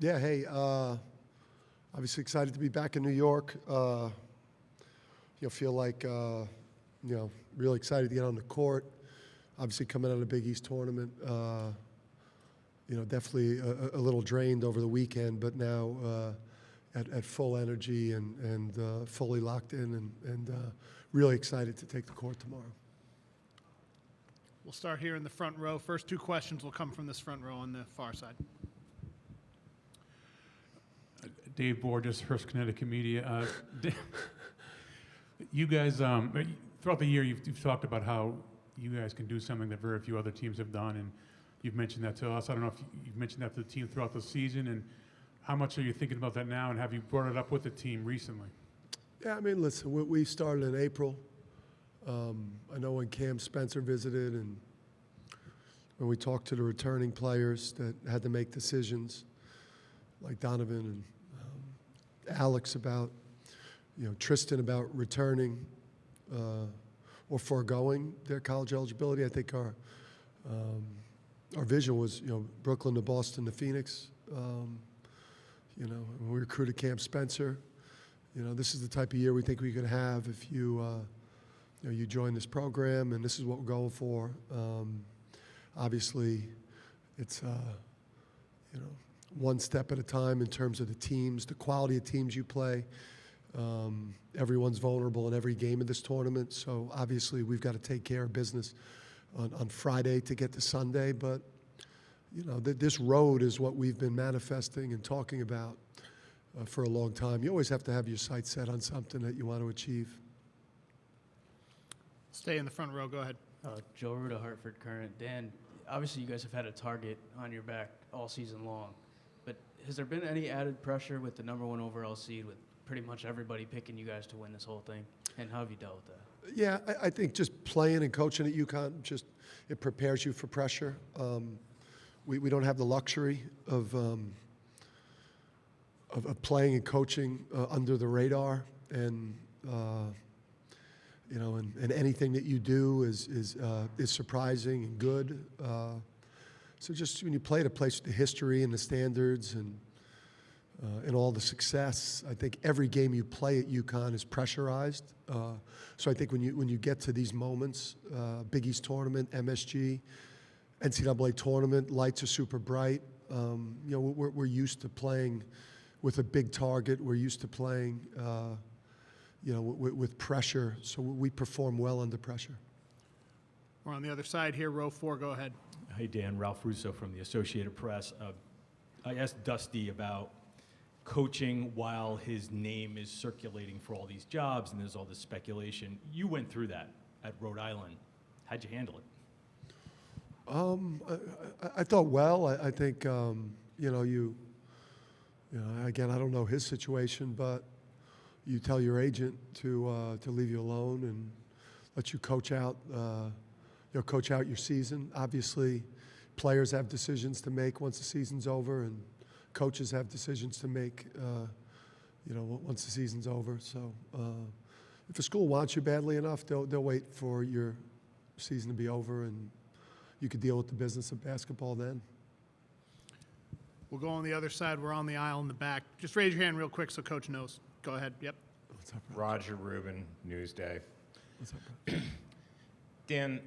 Yeah, hey, obviously excited to be back in New York. Feel like, really excited to get on the court. Obviously coming out of the Big East tournament, definitely a little drained over the weekend, but now at full energy and fully locked in and really excited to take the court tomorrow. We'll start here in the front row. First two questions will come from this front row on the far side. Dave Borges, Hearst, Connecticut Media. You guys, throughout the year, you've talked about how you guys can do something that very few other teams have done, and you've mentioned that to us. I don't know if you've mentioned that to the team throughout the season, and how much are you thinking about that now, and have you brought it up with the team recently? Yeah, I mean, listen, we started in April. I know when Cam Spencer visited and when we talked to the returning players that had to make decisions, like Donovan and Alex about, Tristan about returning or foregoing their college eligibility. I think our vision was, Brooklyn to Boston to Phoenix. We recruited Cam Spencer. This is the type of year we think we could have if you join this program, and this is what we're going for. Obviously, it's one step at a time in terms of the teams, the quality of teams you play. Everyone's vulnerable in every game of this tournament, so obviously we've got to take care of business on Friday to get to Sunday. But this road is what we've been manifesting and talking about for a long time. You always have to have your sights set on something that you want to achieve. Stay in the front row. Go ahead. Joe Ruda, Hartford Current. Dan, obviously you guys have had a target on your back all season long, but has there been any added pressure with the #1 overall seed, with pretty much everybody picking you guys to win this whole thing, and how have you dealt with that? Yeah, I think just playing and coaching at UConn, it prepares you for pressure. We don't have the luxury of playing and coaching under the radar, and and anything that you do is surprising and good. So just when you play at a place with the history and the standards and all the success, I think every game you play at UConn is pressurized. So I think when you get to these moments, Big East tournament, MSG, NCAA tournament, lights are super bright. We're used to playing with a big target. We're used to playing, with pressure. So we perform well under pressure. We're on the other side here, row 4. Go ahead. Hey, Dan. Ralph Russo from the Associated Press. I asked Dusty about coaching while his name is circulating for all these jobs and there's all this speculation. You went through that at Rhode Island. How'd you handle it? I thought well. I think again, I don't know his situation, but you tell your agent to leave you alone and let you coach out your season. Obviously, players have decisions to make once the season's over, and coaches have decisions to make, once the season's over. So, if a school wants you badly enough, they'll wait for your season to be over, and you could deal with the business of basketball then. We'll go on the other side. We're on the aisle in the back. Just raise your hand real quick so Coach knows. Go ahead. Yep. What's up, bro? Roger Rubin, Newsday. What's up, bro? Dan,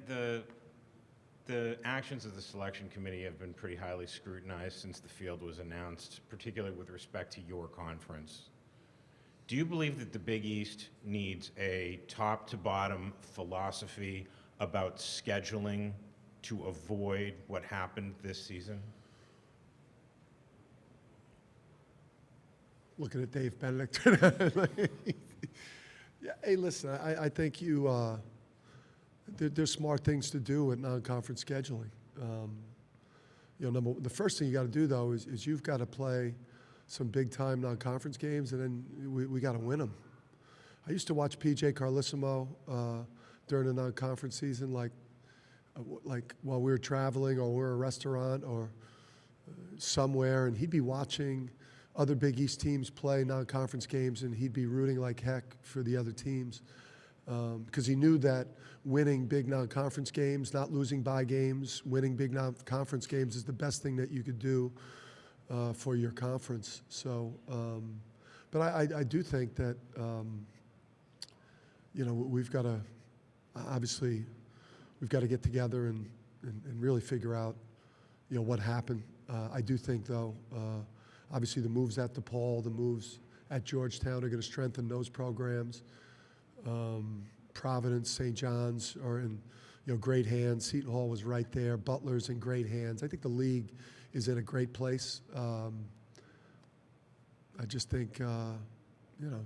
the actions of the selection committee have been pretty highly scrutinized since the field was announced, particularly with respect to your conference. Do you believe that the Big East needs a top-to-bottom philosophy about scheduling to avoid what happened this season? Looking at Dave Benedict. Yeah, hey, listen, I think there's smart things to do with non-conference scheduling. The first thing you got to do, though, is you've got to play some big-time non-conference games, and then we got to win them. I used to watch PJ Carlissimo during the non-conference season, like while we were traveling or we were at a restaurant or somewhere, and he'd be watching other Big East teams play non-conference games, and he'd be rooting like heck for the other teams because he knew that winning big non-conference games, not losing by games, winning big non-conference games is the best thing that you could do for your conference. So, but I do think that, you know, we've got to, obviously, we've got to get together and really figure out, you know, what happened. I do think, though, obviously the moves at DePaul, the moves at Georgetown are going to strengthen those programs. Providence, St. John's are in, you know, great hands. Seton Hall was right there. Butler's in great hands. I think the league is in a great place. I just think, you know,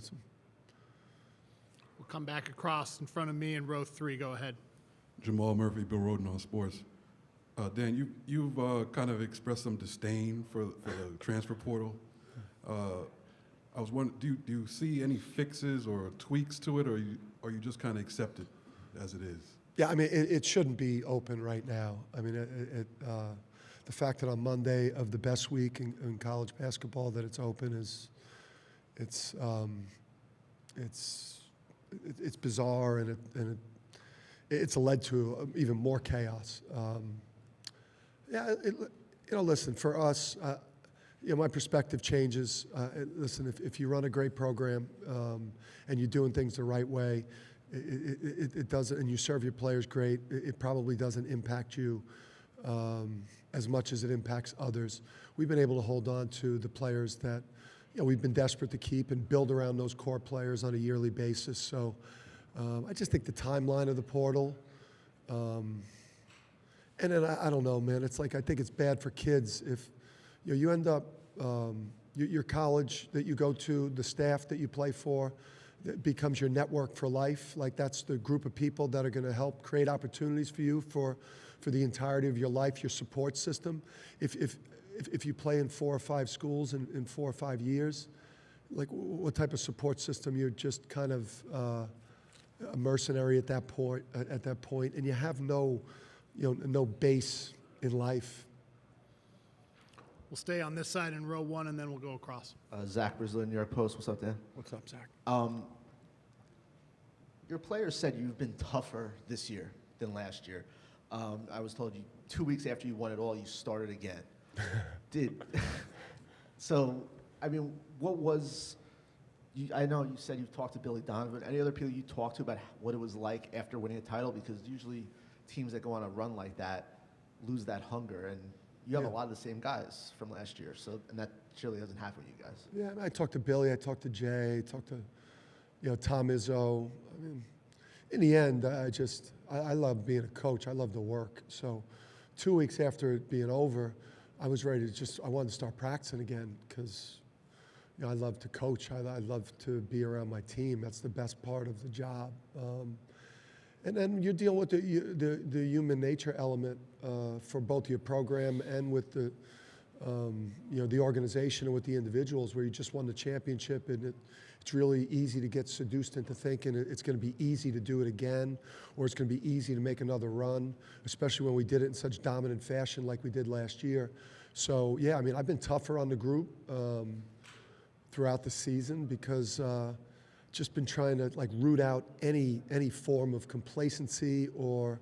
We'll come back across in front of me in row 3. Go ahead. Jamal Murphy, Bill Roden on Sports. Dan, you've kind of expressed some disdain for the transfer portal. I was wondering, do you see any fixes or tweaks to it, or you just kind of accept it as it is? yeah, I mean, it shouldn't be open right now. I mean, the fact that on Monday of the best week in college basketball that it's open it's bizarre, and it's led to even more chaos. Yeah, you know, listen, for us, you know, my perspective changes. Listen, if you run a great program and you're doing things the right way, it doesn't, and you serve your players great, it probably doesn't impact you as much as it impacts others. We've been able to hold on to the players that, you know, we've been desperate to keep and build around those core players on a yearly basis. So I just think the timeline of the portal, and then I don't know, man. It's like, I think it's bad for kids if, you know, you end up, your college that you go to, the staff that you play for, that becomes your network for life. Like, that's the group of people that are going to help create opportunities for you for the entirety of your life, your support system. If you play in 4 or 5 schools in 4 or 5 years, like, what type of support system? You're just kind of a mercenary at that point, and you have no, you know, no base in life. We'll stay on this side in row 1, and then we'll go across. Zach Brazil, New York Post. What's up, Dan? What's up, Zach? Your players said you've been tougher this year than last year. I was told you 2 weeks after you won it all, you started again. So, I mean, what was? I know you said you've talked to Billy Donovan. Any other people you talked to about what it was like after winning a title? Because usually teams that go on a run like that lose that hunger, and you have a lot of the same guys from last year. So, and that surely doesn't happen with you guys. Yeah, I talked to Billy, I talked to Jay, I talked to, you know, Tom Izzo. I mean, in the end, I love being a coach. I love the work. So 2 weeks after it being over, I was ready to I wanted to start practicing again because, you know, I love to coach. I love to be around my team. That's the best part of the job. And then you're dealing with the human nature element for both your program and with the, you know, the organization and with the individuals, where you just won the championship, and it's really easy to get seduced into thinking it's going to be easy to do it again, or it's going to be easy to make another run, especially when we did it in such dominant fashion like we did last year. So, yeah, I mean, I've been tougher on the group throughout the season because just been trying to, like, root out any form of complacency or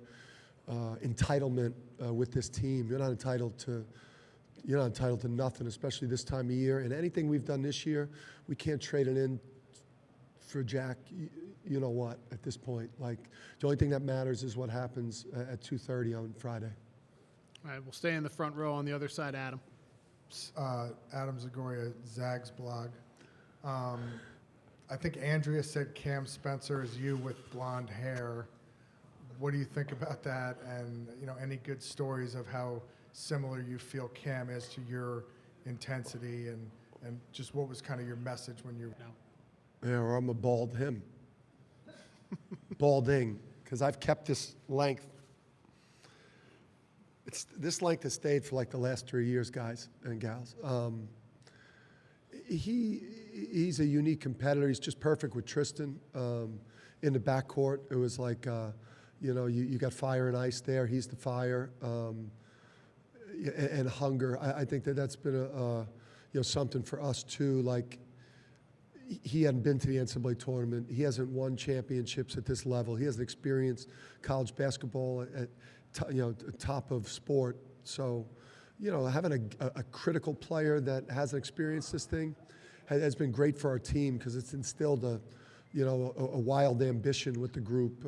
entitlement with this team. You're not entitled to nothing, especially this time of year. And anything we've done this year, we can't trade it in for Jack, you know what, at this point. Like, the only thing that matters is what happens at 2:30 on Friday. All right, we'll stay in the front row on the other side, Adam. Adam Zagoria, Zag's blog. I think Andrea said Cam Spencer is you with blonde hair. What do you think about that? And, you know, any good stories of how similar you feel Cam is to your intensity, and just what was kind of your message when you? Yeah, or I'm a bald him. Balding, because I've kept this length. This length has stayed for like the last 3 years, guys and gals. He's a unique competitor. He's just perfect with Tristan in the backcourt. It was like, you know, you got fire and ice there. He's the fire and hunger. I think that's been you know, something for us too. Like, he hadn't been to the NCAA tournament. He hasn't won championships at this level. He hasn't experienced college basketball at, you know, top of sport. So, having a critical player that hasn't experienced this thing has been great for our team because it's instilled a wild ambition with the group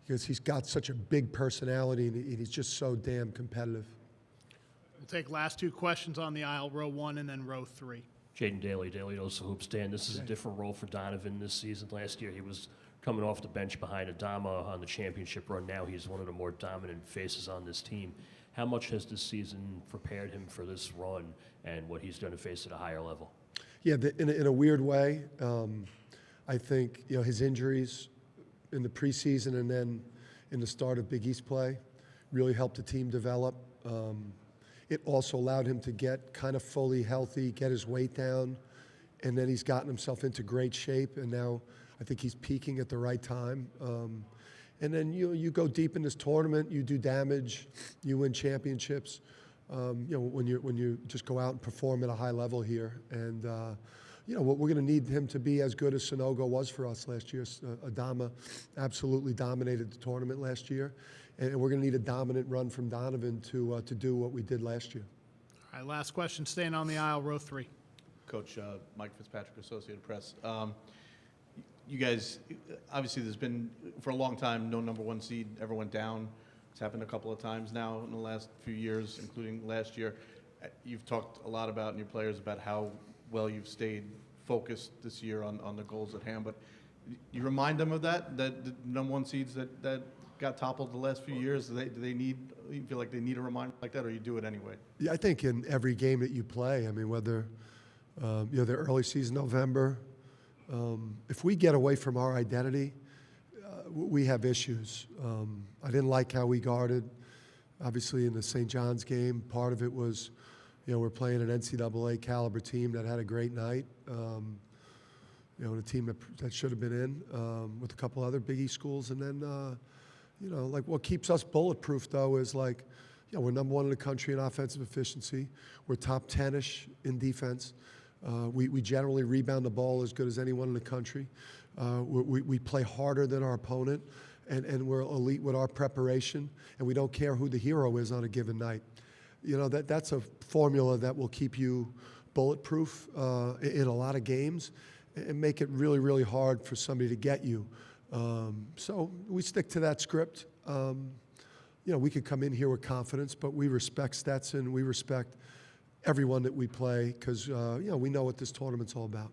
because he's got such a big personality and he's just so damn competitive. We'll take last two questions on the aisle, row 1 and then row 3. Jaden Daly, Daily Dose of Hoops. Dan, this is a different role for Donovan this season. Last year he was coming off the bench behind Adama on the championship run. Now he's one of the more dominant faces on this team. How much has this season prepared him for this run and what he's going to face at a higher level? Yeah, in a weird way, I think his injuries in the preseason and then in the start of Big East play really helped the team develop. It also allowed him to get kind of fully healthy, get his weight down, and then he's gotten himself into great shape, and now I think he's peaking at the right time. And then you go deep in this tournament, you do damage, you win championships. When you just go out and perform at a high level here, and what we're going to need him to be as good as Sonogo was for us last year. Adama absolutely dominated the tournament last year, and we're going to need a dominant run from Donovan to do what we did last year. All right, last question, staying on the aisle, row 3. Coach Mike Fitzpatrick, Associated Press. You guys, obviously there's been, for a long time, no number 1 seed ever went down. It's happened a couple of times now in the last few years, including last year. You've talked a lot about, and your players, about how well you've stayed focused this year on the goals at hand. But you remind them of that the number 1 seeds that got toppled the last few years, do they need, you feel like they need a reminder like that, or you do it anyway? Yeah, I think in every game that you play, I mean, whether the early season, November, if we get away from our identity, we have issues. I didn't like how we guarded. Obviously, in the St. John's game, part of it was, we're playing an NCAA caliber team that had a great night. A team that should have been in with a couple other Big East schools. And then, what keeps us bulletproof, though, is we're number 1 in the country in offensive efficiency. We're top 10-ish in defense. We generally rebound the ball as good as anyone in the country. We play harder than our opponent, and we're elite with our preparation, and we don't care who the hero is on a given night. That's a formula that will keep you bulletproof in a lot of games and make it really, really hard for somebody to get you. So we stick to that script. We could come in here with confidence, but we respect Stetson. We respect everyone that we play because, we know what this tournament's all about.